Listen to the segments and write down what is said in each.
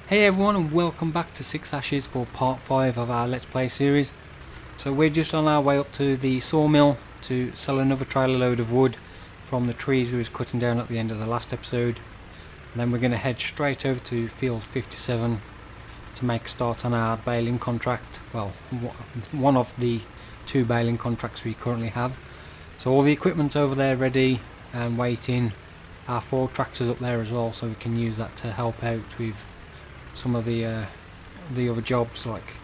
Hey everyone, and welcome back to 6 Ashes for part 5 of our Let's Play series. So we're just on our way up to the sawmill to sell another trailer load of wood from the trees we was cutting down at the end of the last episode. And then we're going to head straight over to field 57 to make a start on our baling contract. Well, one of the 2 baling contracts we currently have. So all the equipment's over there ready and waiting. Our 4 tractors up there as well, so we can use that to help out with some of the other jobs like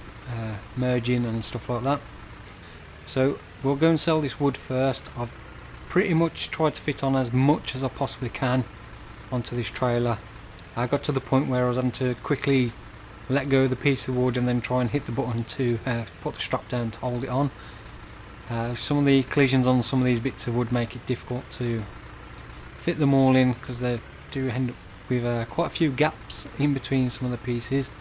merging and stuff like that. So we'll go and sell this wood first. I've pretty much tried to fit on as much as I possibly can onto this trailer. I got to the point where I was having to quickly let go of the piece of wood and then try and hit the button to put the strap down to hold it on. Some of the collisions on some of these bits of wood make it difficult to fit them all in, because they do end up with quite a few gaps in between some of the pieces.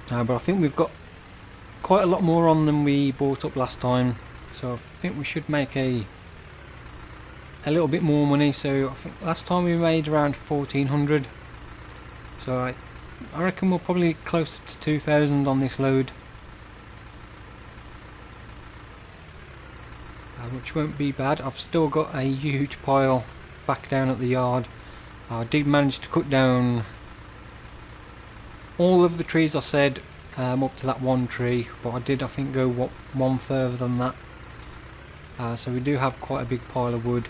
But I think we've got quite a lot more on than we bought up last time, so I think we should make a little bit more money. So I think last time we made around 1400, so I reckon we're probably closer to 2000 on this load, which won't be bad. I've still got a huge pile back down at the yard. I did manage to cut down all of the trees I said, up to that one tree, but I think go one further than that. So we do have quite a big pile of wood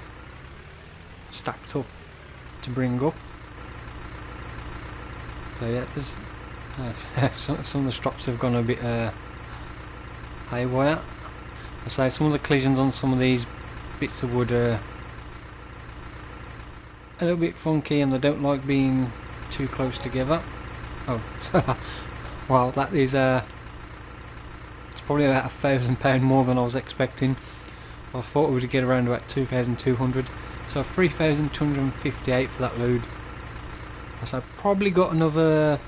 stacked up to bring up. So yeah, there's some of the straps have gone a bit haywire. I say some of the collisions on some of these bits of wood are a little bit funky, and they don't like being too close together. Oh, well, that is it's probably about £1,000 more than I was expecting. I thought we would get around about 2,200, so 3,258 for that load. So I've probably got another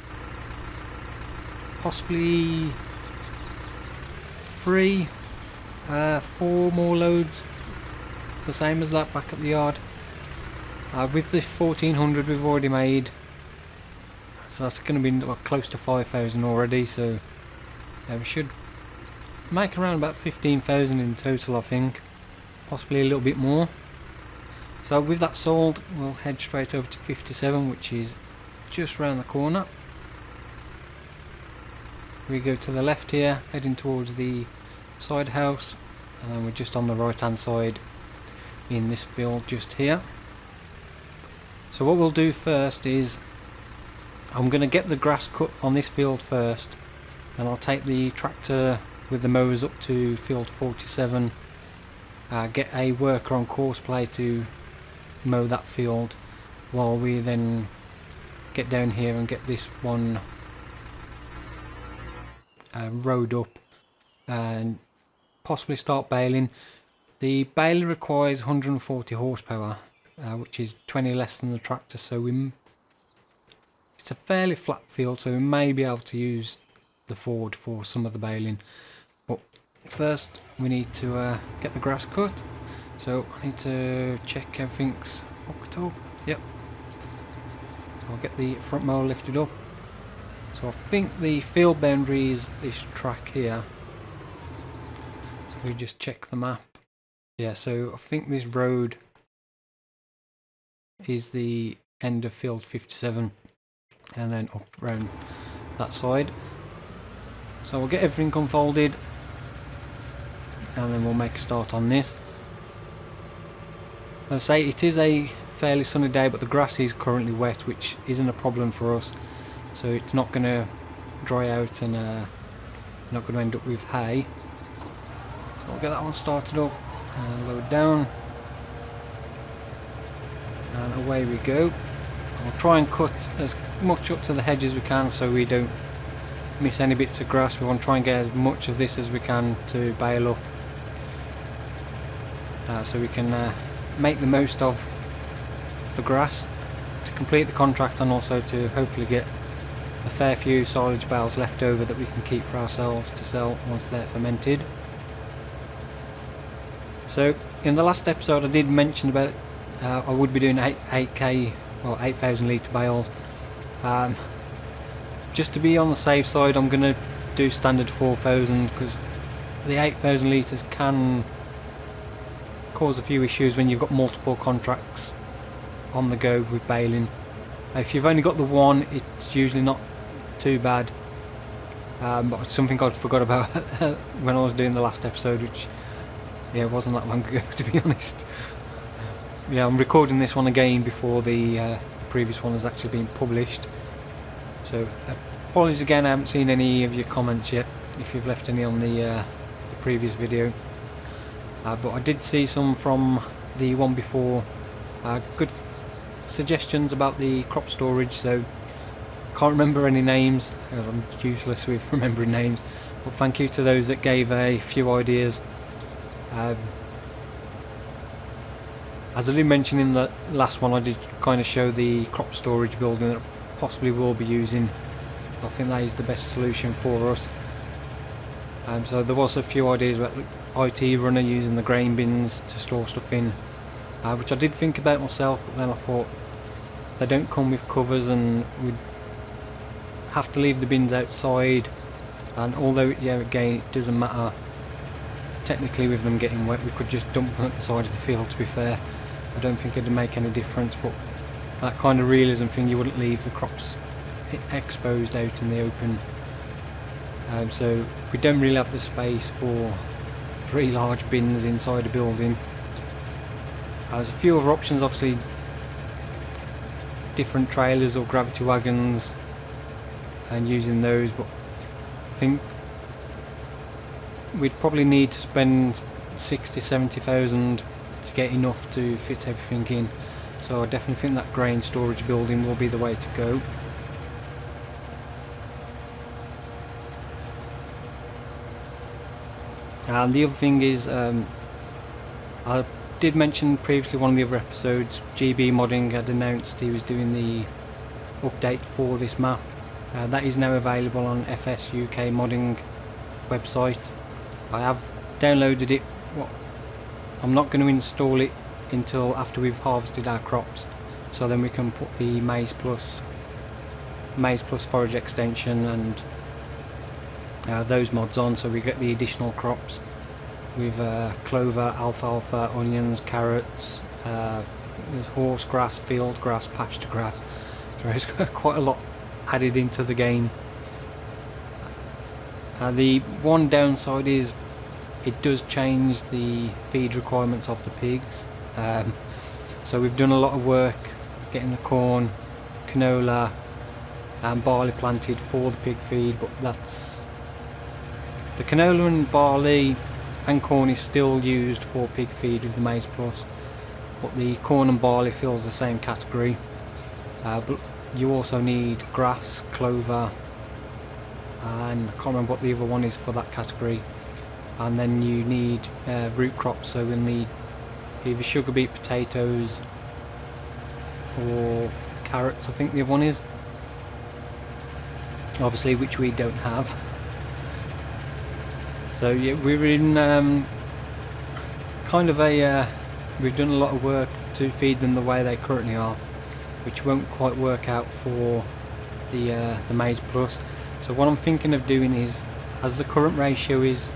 possibly 4 more loads the same as that back at the yard. With this 1400 we've already made, so that's going to be close to 5,000 already, so we should make around about 15,000 in total, I think, possibly a little bit more. So with that sold, we'll head straight over to 57, which is just round the corner. We go to the left here, heading towards the side house, and then we're just on the right hand side in this field just here. So what we'll do first is I'm going to get the grass cut on this field first, then I'll take the tractor with the mowers up to field 47, get a worker on courseplay to mow that field, while we then get down here and get this one rowed up and possibly start baling. The baler requires 140 horsepower, which is 20 less than the tractor, so it's a fairly flat field, so we may be able to use the Ford for some of the baling. But first we need to get the grass cut, so I need to check everything's hooked up. Yep. So I'll get the front mower lifted up. So I think the field boundary is this track here. So we just check the map. Yeah, so I think this road is the end of field 57 and then up around that side. So we'll get everything unfolded and then we'll make a start on this. As I say, it is a fairly sunny day, but the grass is currently wet, which isn't a problem for us, so it's not going to dry out and not going to end up with hay. So I'll get that one started up and load down, and away we go. I'll try and cut as much up to the hedge as we can so we don't miss any bits of grass. We want to try and get as much of this as we can to bale up, so we can make the most of the grass to complete the contract, and also to hopefully get a fair few silage bales left over that we can keep for ourselves to sell once they're fermented. So in the last episode I did mention about I would be doing 8k or 8,000 litre bales. just to be on the safe side, I'm going to do standard 4,000, because the 8,000 litres can cause a few issues when you've got multiple contracts on the go with baling. If you've only got the one, it's usually not too bad, but it's something I forgot about when I was doing the last episode, which, yeah, it wasn't that long ago, to be honest. Yeah, I'm recording this one again before the previous one has actually been published, so apologies again. I haven't seen any of your comments yet, if you've left any on the previous video, but I did see some from the one before. Good suggestions about the crop storage, so can't remember any names, I'm useless with remembering names, but thank you to those that gave a few ideas. As I did mention in the last one, I did kind of show the crop storage building that I possibly will be using. I think that is the best solution for us. So there was a few ideas about the IT runner using the grain bins to store stuff in, which I did think about myself, but then I thought they don't come with covers and we'd have to leave the bins outside, and although, yeah, again, it doesn't matter technically with them getting wet, we could just dump them at the side of the field. To be fair, I don't think it'd make any difference, but that kind of realism thing, you wouldn't leave the crops exposed out in the open. So we don't really have the space for 3 large bins inside a building. There's a few other options, obviously different trailers or gravity wagons and using those, but I think we'd probably need to spend 60,000–70,000 to get enough to fit everything in, so I definitely think that grain storage building will be the way to go. And the other thing is, I did mention previously one of the other episodes, GB Modding had announced he was doing the update for this map. That is now available on FS UK Modding website. I have downloaded it. Well, I'm not going to install it until after we've harvested our crops, so then we can put the Maize Plus forage extension and those mods on, so we get the additional crops with clover, alfalfa, onions, carrots, there's horse grass, field grass, pasture grass. So there's quite a lot added into the game. The one downside is it does change the feed requirements of the pigs. So we've done a lot of work getting the corn, canola and barley planted for the pig feed, but that's the canola and barley and corn is still used for pig feed with the Maize Plus, but the corn and barley fills the same category. But you also need grass, clover, and I can't remember what the other one is for that category, and then you need root crops, so we'll need either sugar beet potatoes or carrots, I think the other one is, obviously, which we don't have. So yeah, we're in kind of a we've done a lot of work to feed them the way they currently are, which won't quite work out for the Maize Plus. So what I'm thinking of doing is, as the current ratio is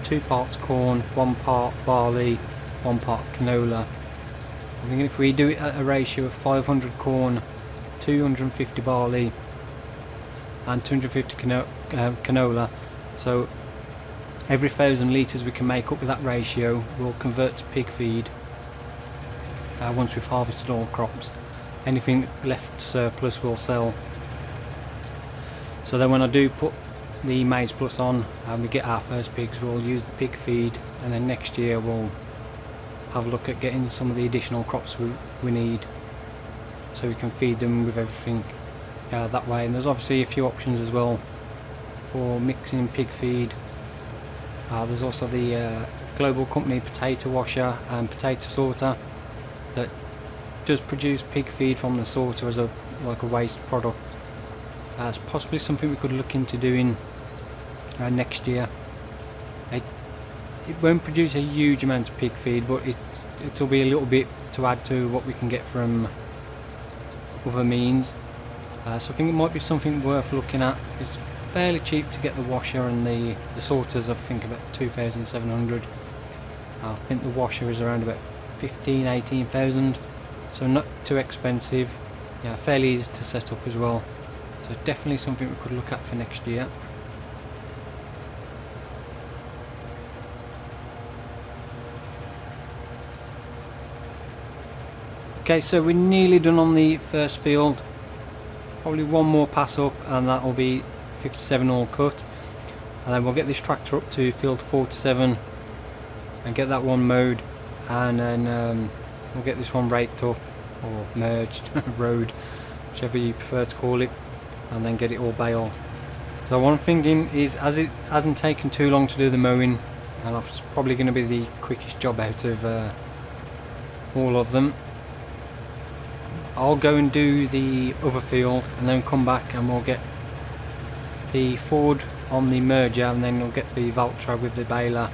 2 parts corn, 1 part barley, 1 part canola, I'm thinking if we do it at a ratio of 500 corn, 250 barley and 250 canola, so every 1,000 litres we can make up with that ratio will convert to pig feed once we've harvested all crops. Anything left surplus we'll sell. So then when I do put the Maize Plus on and we get our first pigs, we'll use the pig feed, and then next year we'll have a look at getting some of the additional crops we need, so we can feed them with everything that way. And there's obviously a few options as well for mixing pig feed. There's also the global company potato washer and potato sorter that does produce pig feed from the sorter as like a waste product. It's possibly something we could look into doing next year. It won't produce a huge amount of pig feed, but it'll be a little bit to add to what we can get from other means. So I think it might be something worth looking at. It's fairly cheap to get the washer, and the sorters I think about 2,700. I think the washer is around about 18,000, so not too expensive. Yeah, fairly easy to set up as well, so definitely something we could look at for next year. Okay, so we're nearly done on the first field. Probably one more pass up and that will be 57 all cut, and then we'll get this tractor up to field 47 and get that one mowed, and then we'll get this one raked up or merged, rowed, whichever you prefer to call it, and then get it all baled. So what I'm thinking is, as it hasn't taken too long to do the mowing, and it's probably going to be the quickest job out of all of them, I'll go and do the other field and then come back and we'll get the Ford on the merger, and then we'll get the Valtra with the baler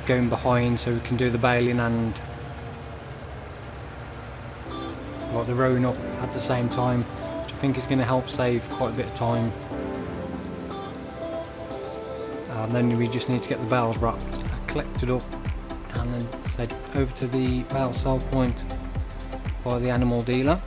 going behind, so we can do the baling and like the rowing up at the same time, which I think is going to help save quite a bit of time. And then we just need to get the bales wrapped, collected up, and then sent over to the bale sell point by the animal dealer.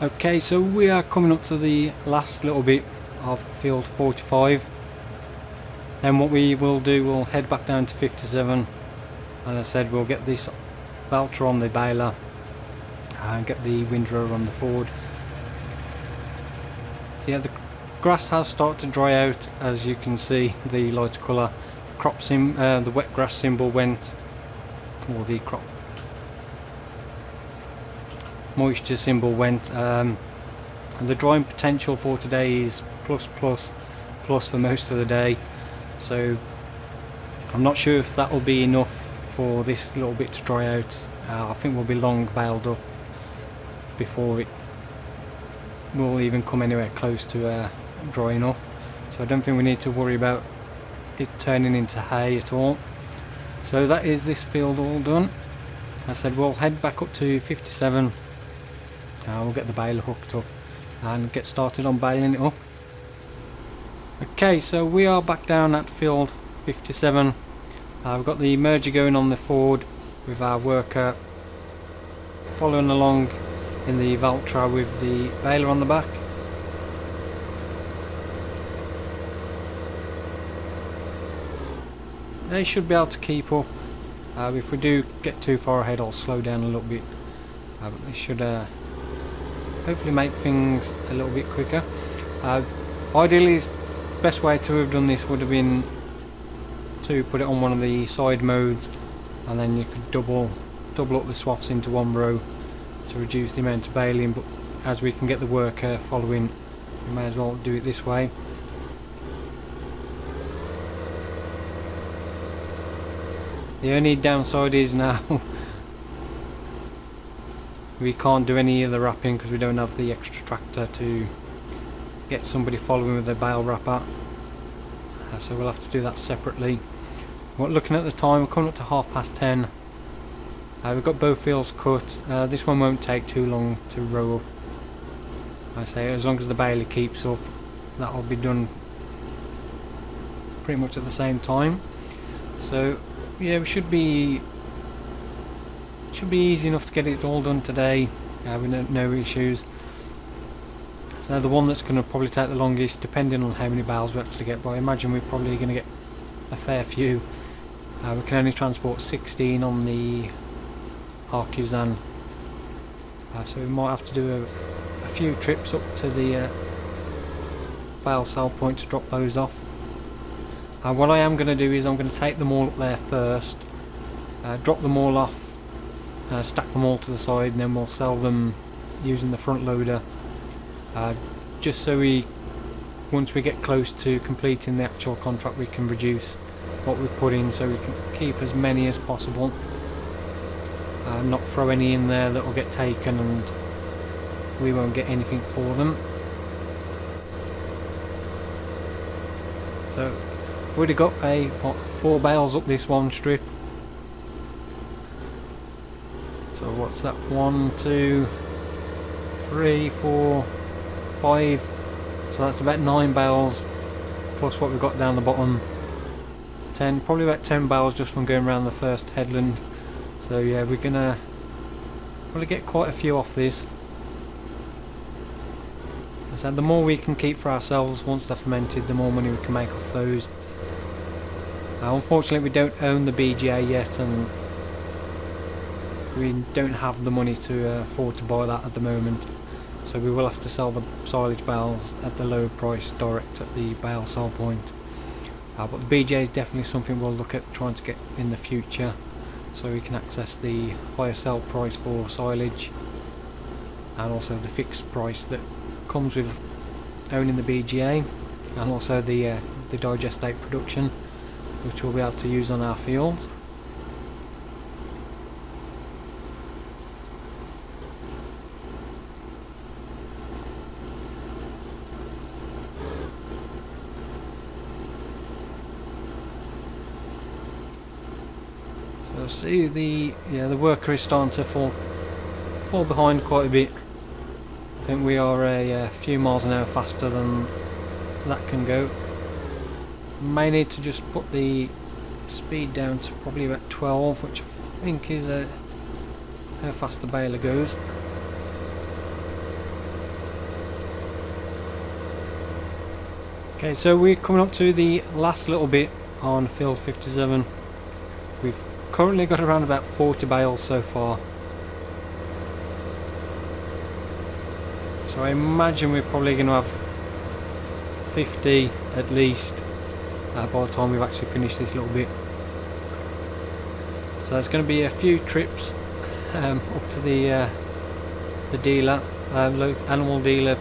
Okay, so we are coming up to the last little bit of field 45. Then what we will do, we'll head back down to 57, and as I said, we'll get this Valtra on the baler and get the windrow on the Ford. Yeah, the grass has started to dry out, as you can see, the lighter colour. The wet grass symbol went, or the crop moisture symbol went. And the drying potential for today is plus for most of the day, so I'm not sure if that will be enough for this little bit to dry out. I think we'll be long baled up before it will even come anywhere close to drying up, so I don't think we need to worry about it turning into hay at all. So that is this field all done. I said we'll head back up to 57. We'll get the baler hooked up and get started on baling it up. Okay, so we are back down at field 57. We've got the merger going on the Ford with our worker following along in the Valtra with the baler on the back. They should be able to keep up. If we do get too far ahead, I'll slow down a little bit, but they should hopefully make things a little bit quicker. Ideally, the best way to have done this would have been to put it on one of the side modes, and then you could double up the swaths into one row to reduce the amount of baling, but as we can get the worker following, we may as well do it this way. The only downside is now we can't do any of the wrapping because we don't have the extra tractor to get somebody following with their bale wrapper, so we'll have to do that separately. We're looking at the time, we're coming up to 10:30. We've got both fields cut. This one won't take too long to row up. I say as long as the baler keeps up, that'll be done pretty much at the same time. So yeah, we should be easy enough to get it all done today with no issues. So the one that's going to probably take the longest, depending on how many bales we actually get, but I imagine we're probably going to get a fair few. We can only transport 16 on the Arcusan, so we might have to do a few trips up to the bale sale point to drop those off. What I am going to do is I'm going to take them all up there first, drop them all off, stack them all to the side, and then we'll sell them using the front loader, just so once we get close to completing the actual contract, we can reduce what we put in, so we can keep as many as possible, not throw any in there that will get taken and we won't get anything for them. So we've already got 4 bales up this one strip. So what's that? 1, 2, 3, 4, 5. So that's about 9 bales plus what we've got down the bottom. 10, probably about 10 bales just from going around the first headland. So yeah, we're gonna probably get quite a few off this. So the more we can keep for ourselves once they're fermented, the more money we can make off those. Unfortunately we don't own the BGA yet, and we don't have the money to afford to buy that at the moment, so we will have to sell the silage bales at the lower price direct at the bale sale point. But the BGA is definitely something we'll look at trying to get in the future, so we can access the higher sale price for silage and also the fixed price that comes with owning the BGA, and also the digestate production, which we'll be able to use on our fields. So see, the worker is starting to fall behind quite a bit. I think we are a few miles an hour faster than that can go. May need to just put the speed down to probably about 12, which I think is how fast the baler goes. Okay, so we're coming up to the last little bit on field 57. We've currently got around about 40 bales so far. So I imagine we're probably going to have 50 at least by the time we've actually finished this little bit. So there's going to be a few trips up to the dealer, animal dealer,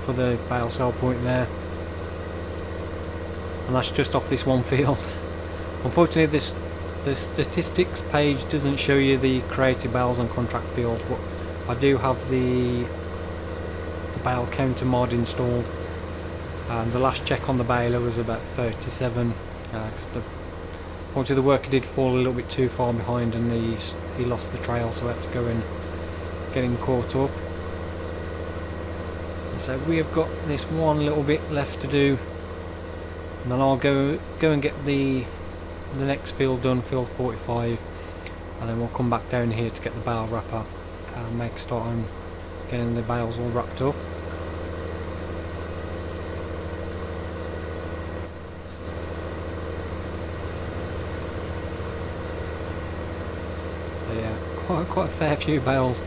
for the bale sale point there, and that's just off this one field. Unfortunately the statistics page doesn't show you the created bales on contract fields, but I do have the bale counter mod installed, and the last check on the baler was about 37, because unfortunately the worker did fall a little bit too far behind and he lost the trail, so I had to go and get him caught up. So we have got this one little bit left to do, and then I'll go and get the next field done, field 45, and then we'll come back down here to get the bale wrapper and make a start on getting the bales all wrapped up. So yeah, quite a fair few bales.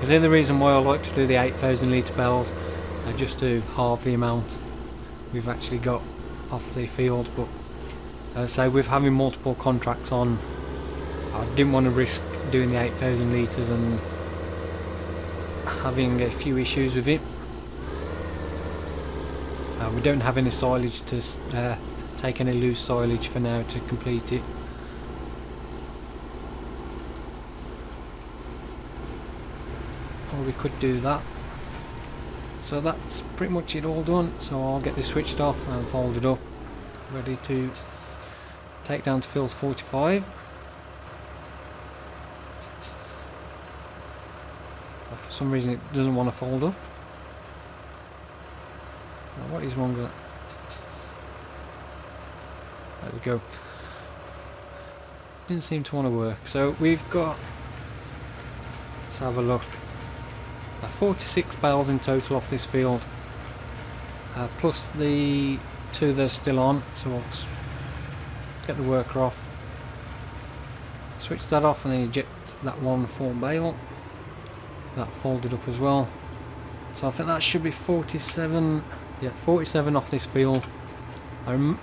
Is the reason why I like to do the 8,000 litre bales, just to halve the amount we've actually got off the field. But so with having multiple contracts on, I didn't want to risk doing the 8,000 litres and having a few issues with it. We don't have any silage to take any loose silage for now to complete it. Or we could do that. So that's pretty much it all done, so I'll get this switched off and folded up, ready to take down to field 45. For some reason it doesn't want to fold up. Now, what is wrong with that? There we go. Didn't seem to want to work. So we've got, let's have a look. 46 bales in total off this field, plus the 2 that are still on, so we'll get the worker off, switch that off and then eject that one for bale. That folded up as well, so I think that should be 47, yeah, 47 off this field. I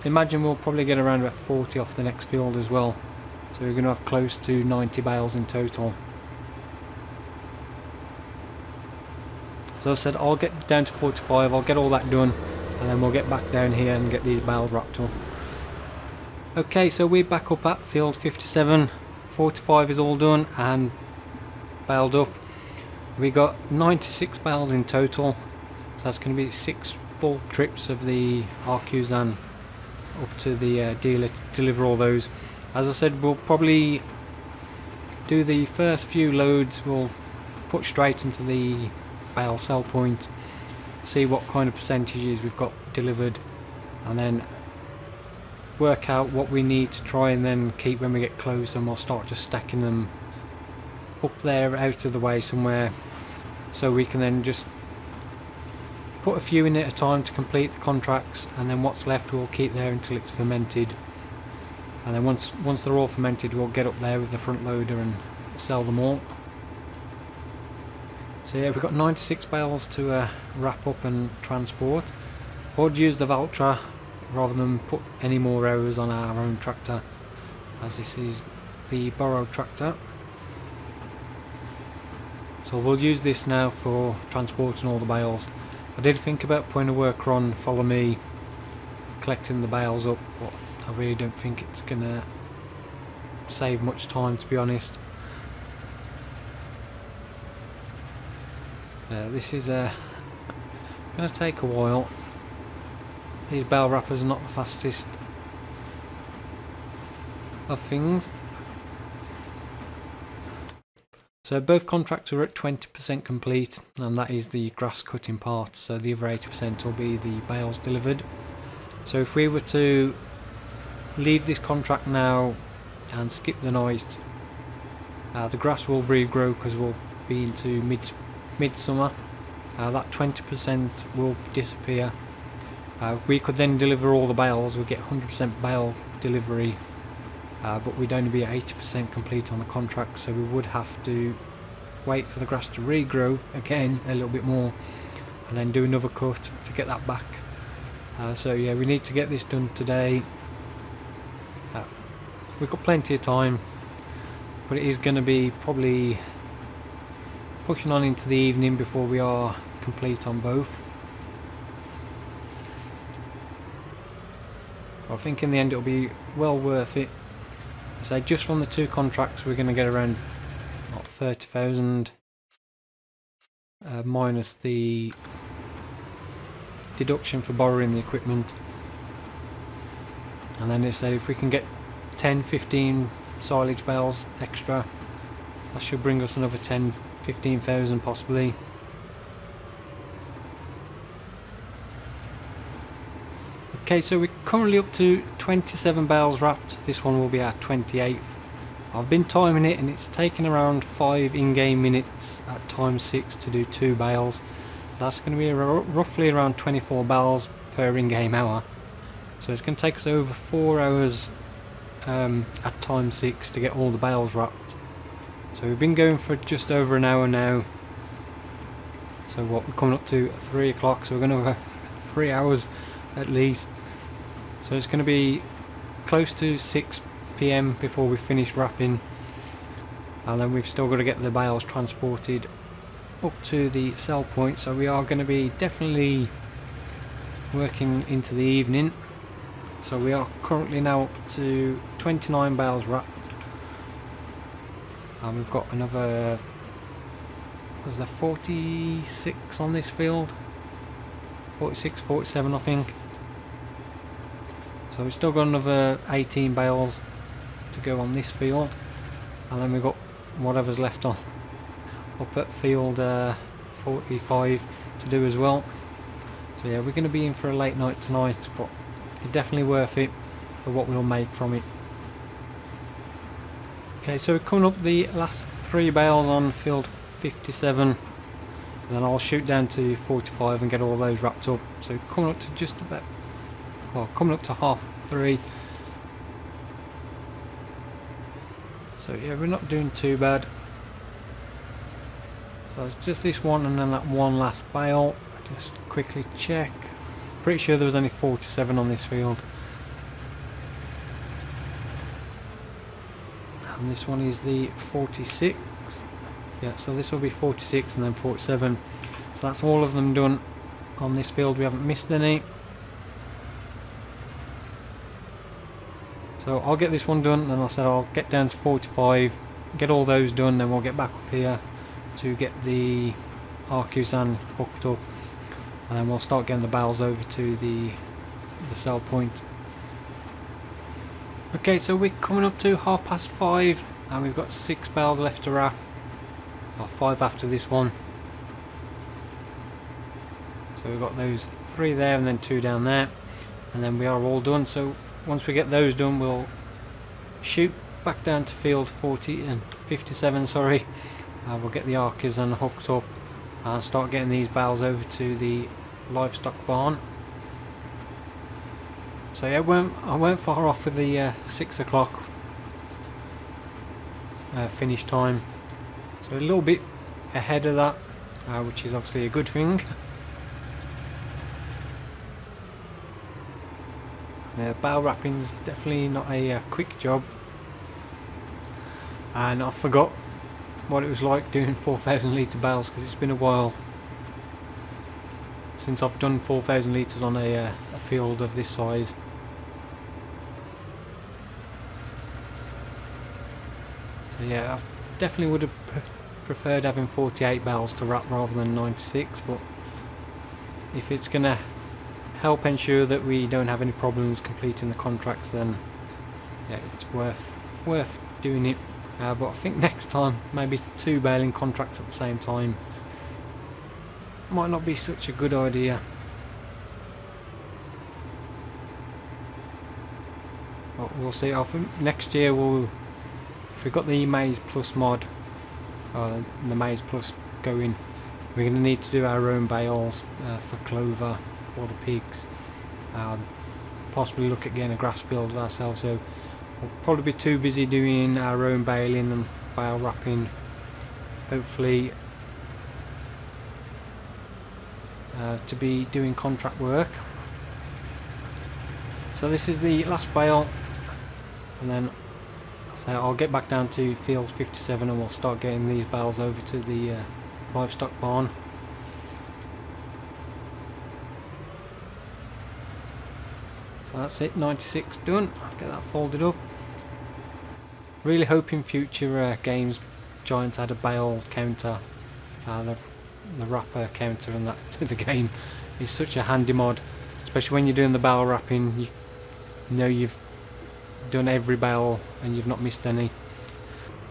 imagine we'll probably get around about 40 off the next field as well, so we're going to have close to 90 bales in total. So as I said, I'll get down to 45, I'll get all that done, and then we'll get back down here and get these bales wrapped up. Okay, so we're back up at field 57, 45 is all done and baled up. We got 96 bales in total, so that's going to be 6 full trips of the Arcusan up to the dealer to deliver all those. As I said, we'll probably do the first few loads, we'll put straight into the bale sell point, see what kind of percentages we've got delivered, and then work out what we need to try and then keep when we get close, and we'll start just stacking them up there out of the way somewhere, so we can then just put a few in at a time to complete the contracts, and then what's left we'll keep there until it's fermented, and then once they're all fermented we'll get up there with the front loader and sell them all. So yeah, we've got 96 bales to wrap up and transport. I would use the Valtra rather than put any more hours on our own tractor, as this is the borrowed tractor. So we'll use this now for transporting all the bales. I did think about putting a worker on follow me collecting the bales up, but I really don't think it's gonna save much time, to be honest. This is going to take a while. These bale wrappers are not the fastest of things. So both contracts are at 20% complete, and that is the grass cutting part, so the other 80% will be the bales delivered. So if we were to leave this contract now and skip the night, the grass will regrow because we'll be into midsummer. That 20% will disappear. We could then deliver all the bales, we'll get 100% bale delivery, but we'd only be at 80% complete on the contract, so we would have to wait for the grass to regrow again a little bit more and then do another cut to get that back. So yeah, we need to get this done today. We've got plenty of time, but it is going to be probably pushing on into the evening before we are complete on both. I think in the end it'll be well worth it. So just from the 2 contracts we're going to get around 30,000 minus the deduction for borrowing the equipment, and then they say if we can get 10-15 silage bales extra, that should bring us another 10-15,000 possibly. Okay, so we're currently up to 27 bales wrapped. This one will be our 28th. I've been timing it and it's taken around 5 in-game minutes at times 6 to do 2 bales. That's going to be roughly around 24 bales per in-game hour. So it's going to take us over 4 hours at times 6 to get all the bales wrapped. So we've been going for just over an hour now. So what, we're coming up to 3 o'clock, so we're going to have 3 hours at least. So it's going to be close to 6 PM before we finish wrapping, and then we've still got to get the bales transported up to the sell point, so we are going to be definitely working into the evening. So we are currently now up to 29 bales wrapped, and we've got another, was there 46 on this field? 46, 47 I think. So we've still got another 18 bales to go on this field, and then we've got whatever's left on up at field 45 to do as well. So yeah, we're going to be in for a late night tonight, but it's definitely worth it for what we'll make from it. Okay, so we're coming up the last 3 bales on field 57. and then I'll shoot down to 45 and get all those wrapped up. So coming up to just about, well, coming up to 3:30. So yeah, we're not doing too bad. So it's just this one and then that one last bale. Just quickly check. Pretty sure there was only 47 on this field. And this one is the 46. Yeah, so this will be 46 and then 47. So that's all of them done on this field. We haven't missed any. So I'll get this one done, and I said I'll get down to 45, get all those done, then we'll get back up here to get the Arcusan hooked up, and then we'll start getting the bales over to the sell point. Okay, so we're coming up to 5:30, and we've got 6 bales left to wrap, or 5 after this one. So we've got those 3 there and then 2 down there, and then we are all done. So once we get those done, we'll shoot back down to field 57, sorry. We'll get the Arcusan hooked up and start getting these bales over to the livestock barn. So yeah, I weren't far off with the 6 o'clock finish time. So a little bit ahead of that, which is obviously a good thing. Yeah, bale wrapping's definitely not a quick job, and I forgot what it was like doing 4,000 litre bales, because it's been a while since I've done 4,000 litres on a field of this size. So yeah, I definitely would have preferred having 48 bales to wrap rather than 96, but if it's going to help ensure that we don't have any problems completing the contracts, then yeah, it's worth doing it. But I think next time maybe 2 baling contracts at the same time might not be such a good idea. But we'll see. I think next year if we've got the Maize Plus mod, the Maize Plus going, we're going to need to do our own bales for clover for the pigs. Possibly look at getting a grass field ourselves, so we'll probably be too busy doing our own baling and bale wrapping, hopefully, to be doing contract work. So this is the last bale, and then so I'll get back down to field 57 and we'll start getting these bales over to the livestock barn. So that's it, 96 done. I'll get that folded up. Really hope in future games Giants had a bale counter, the wrapper counter, and that to the game is such a handy mod, especially when you're doing the bale wrapping. You know you've done every bale and you've not missed any.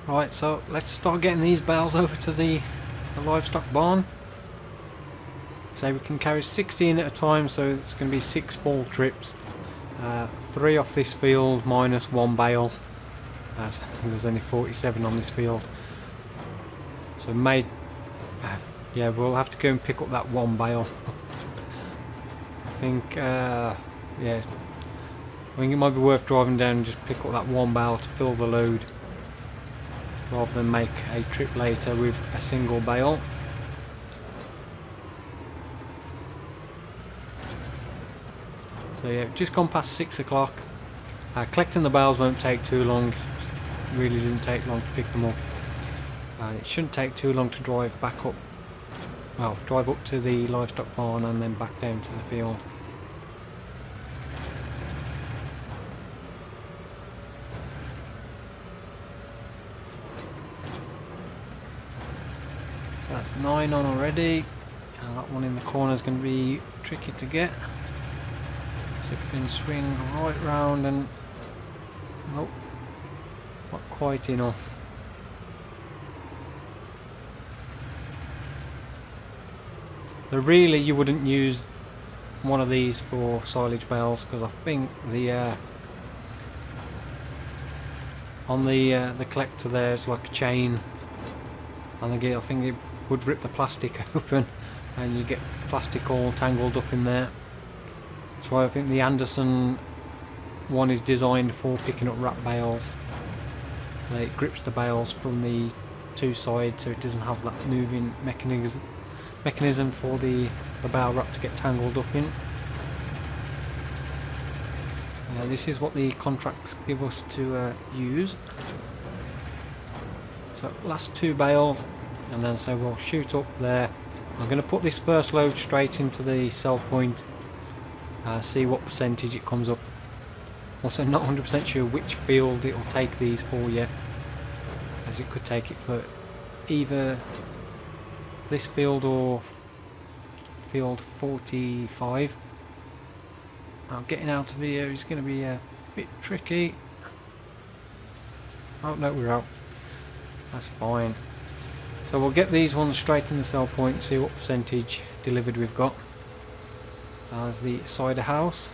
Right, so let's start getting these bales over to the livestock barn. So we can carry 16 at a time, so it's going to be 6 full trips. 3 off this field minus 1 bale. There's only 47 on this field, so yeah, we'll have to go and pick up that 1 bale. I think yeah, I think it might be worth driving down and just pick up that 1 bale to fill the load, rather than make a trip later with a single bale. So yeah, just gone past 6 o'clock. Collecting the bales won't take too long. Really didn't take long to pick them up. It shouldn't take too long to drive back up. Well, drive up to the livestock barn and then back down to the field. So that's 9 on already. That one in the corner is going to be tricky to get. So if you can swing right round and... nope, not quite enough. So really you wouldn't use one of these for silage bales, because I think the on the collector there's like a chain, and I think it would rip the plastic open and you get plastic all tangled up in there. That's why I think the Anderson one is designed for picking up wrap bales. It grips the bales from the two sides so it doesn't have that moving mechanism for the bale wrap to get tangled up in. This is what the contracts give us to use. So last 2 bales, and then so we'll shoot up there. I'm going to put this first load straight into the sell point, see what percentage it comes up. Also not 100% sure which field it will take these for yet, as it could take it for either this field or field 45. Now getting out of here is going to be a bit tricky. Oh no, we're out. That's fine. So we'll get these ones straight in the sell point, see what percentage delivered we've got. As the cider house.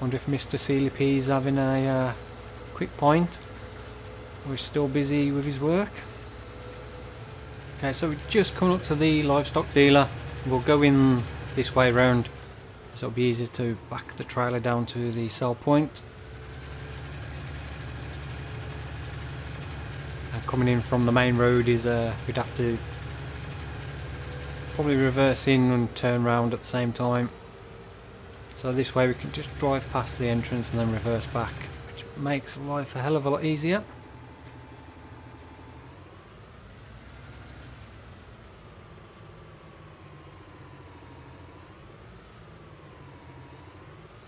Wonder if Mr. Sealy P's having a quick pint. We're still busy with his work. Okay, so we're just coming up to the livestock dealer. We'll go in this way round, so it'll be easier to back the trailer down to the sell point. And coming in from the main road is we'd have to probably reverse in and turn round at the same time. So this way we can just drive past the entrance and then reverse back, which makes life a hell of a lot easier.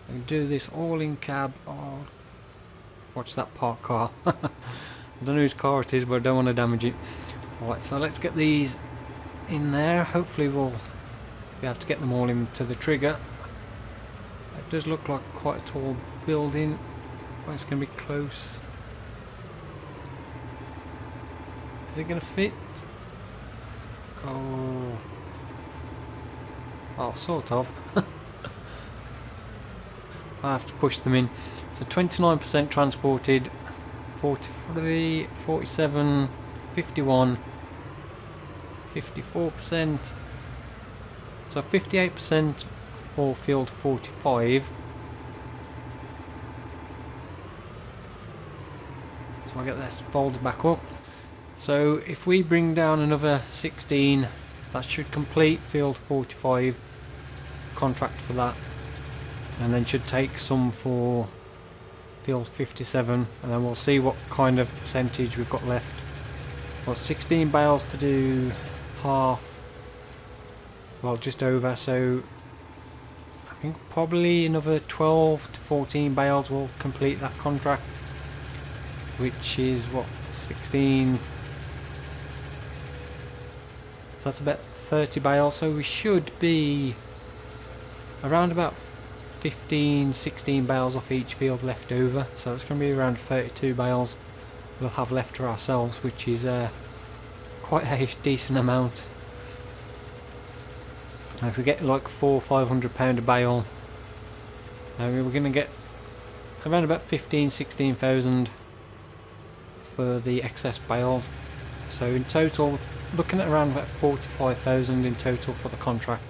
We can do this all in cab. Oh, watch that parked car. I don't know whose car it is, but I don't want to damage it. Alright, so let's get these in there. Hopefully we'll be able to get them all into the trigger. It does look like quite a tall building, but it's going to be close. Is it going to fit? Oh, sort of. I have to push them in. So 29% transported, 43, 47, 51, 54%. So 58% for field 45. So I get this folded back up. So if we bring down another 16, that should complete field 45 contract for that, and then should take some for field 57, and then we'll see what kind of percentage we've got left. Got 16 bales to do half, well just over, so I think probably another 12 to 14 bales will complete that contract, which is what, 16, so that's about 30 bales, so we should be around about 15-16 bales off each field left over, so it's going to be around 32 bales we'll have left for ourselves, which is quite a decent amount. And if we get like £400-500 a bale, we're going to get around about 15-16,000 for the excess bales. So in total, looking at around about 45,000 in total for the contract,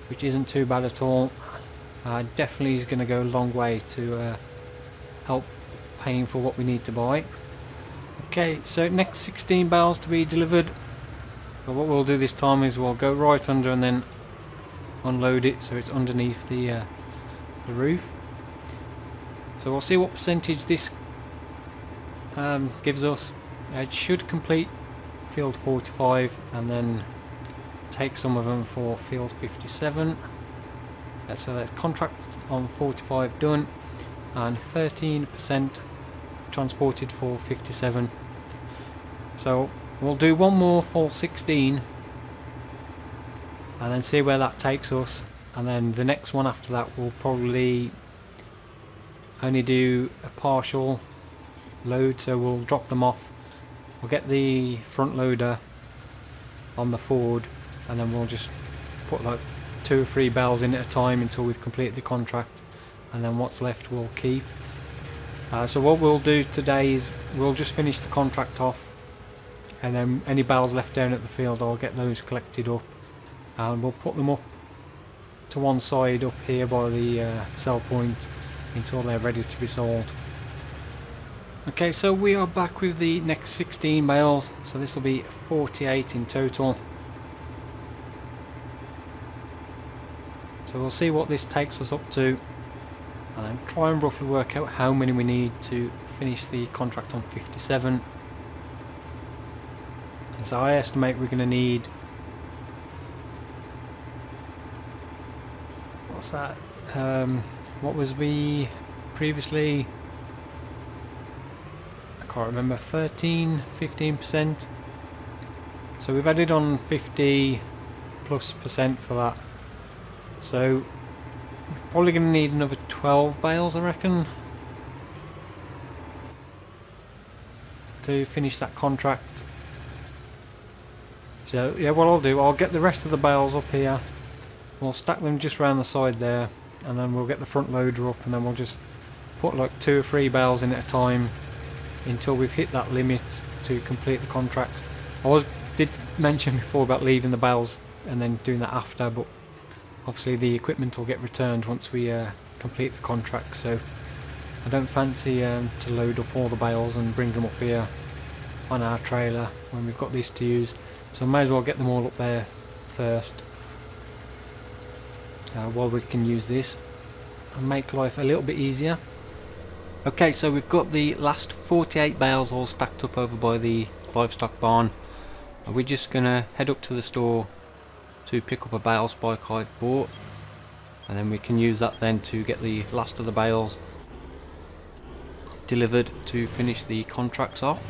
which isn't too bad at all. Definitely is going to go a long way to help paying for what we need to buy. Okay, so next 16 bales to be delivered. So what we'll do this time is we'll go right under and then unload it so it's underneath the roof. So we'll see what percentage this gives us. It should complete field 45 and then take some of them for field 57. So that contract on 45 done, and 13% transported for 57. So we'll do one more for 16 and then see where that takes us, and then the next one after that will probably only do a partial load, so we'll drop them off. We'll get the front loader on the Ford and then we'll just put like 2 or 3 bales in at a time until we've completed the contract, and then what's left we'll keep. So what we'll do today is we'll just finish the contract off and then any bales left down at the field, I'll get those collected up and we'll put them up to one side up here by the sell point until they're ready to be sold. Okay, so we are back with the next 16 bales, so this will be 48 in total. So we'll see what this takes us up to and then try and roughly work out how many we need to finish the contract on 57. And so I estimate we're going to need, what's that, what was we previously, I can't remember, 15%. So we've added on 50+% for that. So we're probably going to need another 12 bales, I reckon, to finish that contract. So yeah, what I'll do, I'll get the rest of the bales up here, we'll stack them just around the side there, and then we'll get the front loader up, and then we'll just put like 2 or 3 bales in at a time until we've hit that limit to complete the contract. Did mention before about leaving the bales and then doing that after, but obviously the equipment will get returned once we complete the contract, so I don't fancy to load up all the bales and bring them up here on our trailer when we've got this to use, so I may as well get them all up there first while we can use this and make life a little bit easier. Okay, so we've got the last 48 bales all stacked up over by the livestock barn. We're just gonna head up to the store to pick up a bale spike I've bought, and then we can use that then to get the last of the bales delivered to finish the contracts off.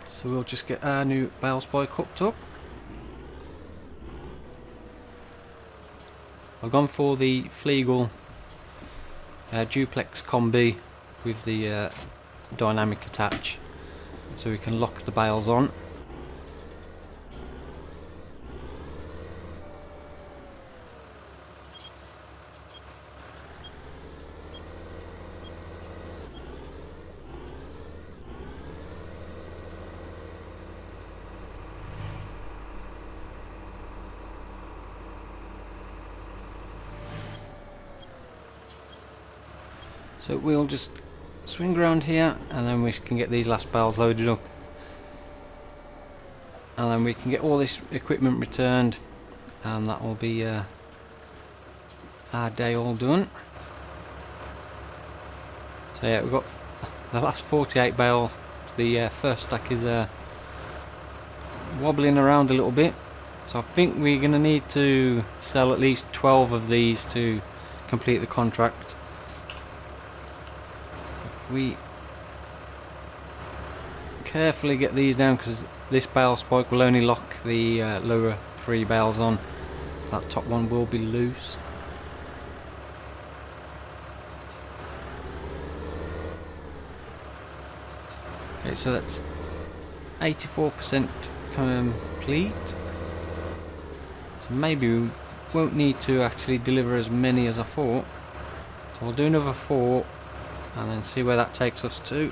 So we'll just get our new bale spike hooked up. I've gone for the Flegel duplex combi with the dynamic attach, so we can lock the bales on. So we'll just swing around here, and then we can get these last bales loaded up, and then we can get all this equipment returned, and that will be our day all done. So yeah, we've got the last 48 bales. The first stack is wobbling around a little bit, so I think we're going to need to sell at least 12 of these to complete the contract. We carefully get these down, because this bale spike will only lock the lower 3 bales on, so that top one will be loose. Okay, so that's 84% complete, so maybe we won't need to actually deliver as many as I thought, so we'll do another 4 and then see where that takes us to.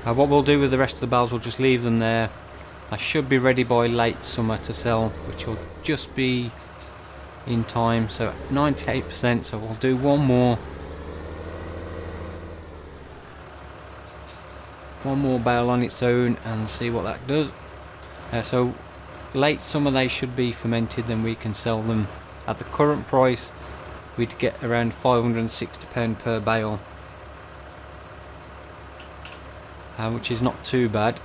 What we'll do with the rest of the bales, we'll just leave them there. I should be ready by late summer to sell, which will just be in time, so 98%, so we'll do one more bale on its own and see what that does. So late summer they should be fermented, then we can sell them. At the current price we'd get around £560 per bale, which is not too bad,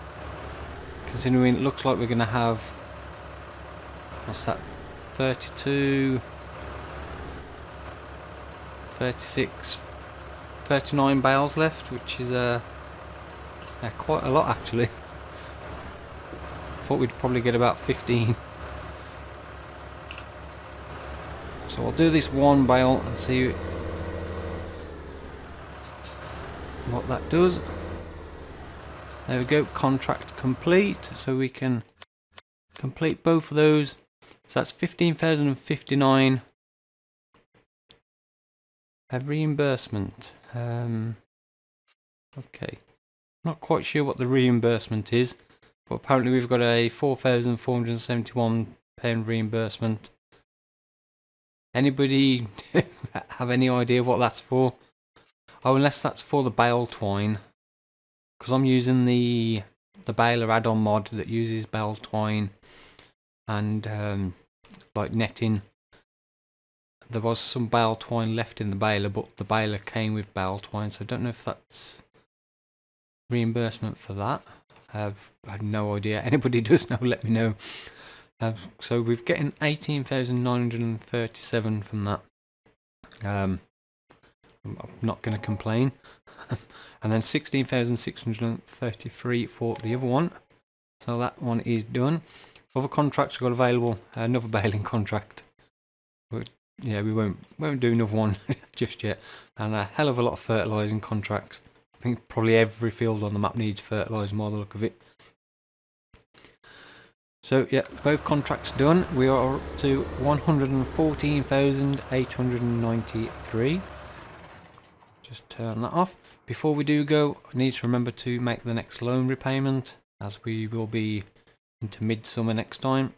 considering it looks like we're going to have, what's that, 32, 36, 39 bales left, which is quite a lot actually. Thought we'd probably get about 15. So I'll do this one bale and see what that does. There we go, contract complete, so we can complete both of those. So that's 15,059 reimbursement. Okay, not quite sure what the reimbursement is, but apparently we've got a £4,471 reimbursement. Anybody have any idea what that's for? Oh, unless that's for the bale twine, because I'm using the baler add-on mod that uses bale twine and like netting. There was some bale twine left in the baler, but the baler came with bale twine, so I don't know if that's reimbursement for that. I have no idea. Anybody does know, let me know. So we're getting 18,937 from that. I'm not going to complain. And then 16,633 for the other one. So that one is done. Other contracts we've got available. Another baling contract. But yeah, we won't do another one just yet. And a hell of a lot of fertilising contracts. I think probably every field on the map needs fertilising by the look of it. So yeah, both contracts done. We are up to 114,893. Just turn that off. Before we do go, I need to remember to make the next loan repayment, as we will be into midsummer next time.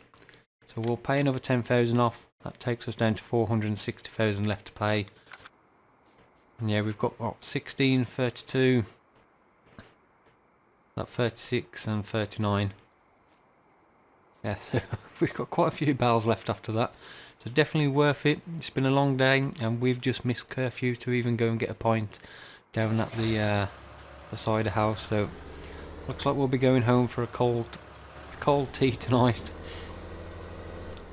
So we'll pay another 10,000 off. That takes us down to 460,000 left to pay. And yeah, we've got what, 16, 32, that 36 and 39. Yeah, so we've got quite a few bales left after that. So definitely worth it. It's been a long day and we've just missed curfew to even go and get a pint down at the cider house. So looks like we'll be going home for a cold tea tonight.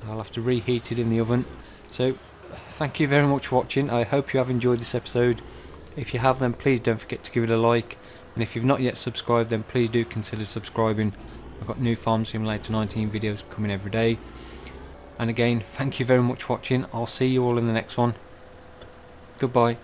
I'll have to reheat it in the oven. So thank you very much for watching. I hope you have enjoyed this episode. If you have, then please don't forget to give it a like, and if you've not yet subscribed, then please do consider subscribing. I've got new Farm Simulator 19 videos coming every day. And again, thank you very much for watching. I'll see you all in the next one. Goodbye.